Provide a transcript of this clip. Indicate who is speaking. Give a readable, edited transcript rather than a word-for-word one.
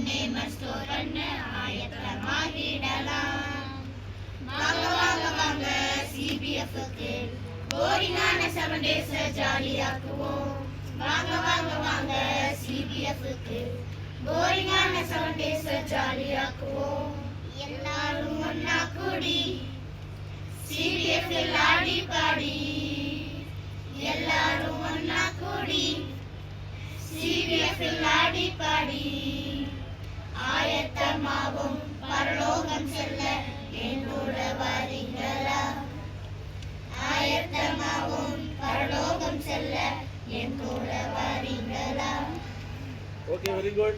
Speaker 1: நேம store பண்ண ஆயத்தமாகிடலாம். வாங்க வாங்க வாங்க சிபிஎஃப்க்கு போரிங்கான 7 days ஜாலியாக்குவோம். வாங்க வாங்க வாங்க சிபிஎஃப்க்கு போரிங்கான 7 days ஜாலியாக்குவோம். எல்லாரும் ஒன்னா கூடி சிபிஎஃப்ல ஆடி பாடி, எல்லாரும் ஒன்னா கூடி சிபிஎஃப்ல ஆடி பாடி, ஆயத்தமாவும் பரலோகம் செல்ல என்னோட வாரீங்களா? ஆயத்தமாவும் பரலோகம் செல்ல என் கூட வாரீங்களா?
Speaker 2: Okay, very good.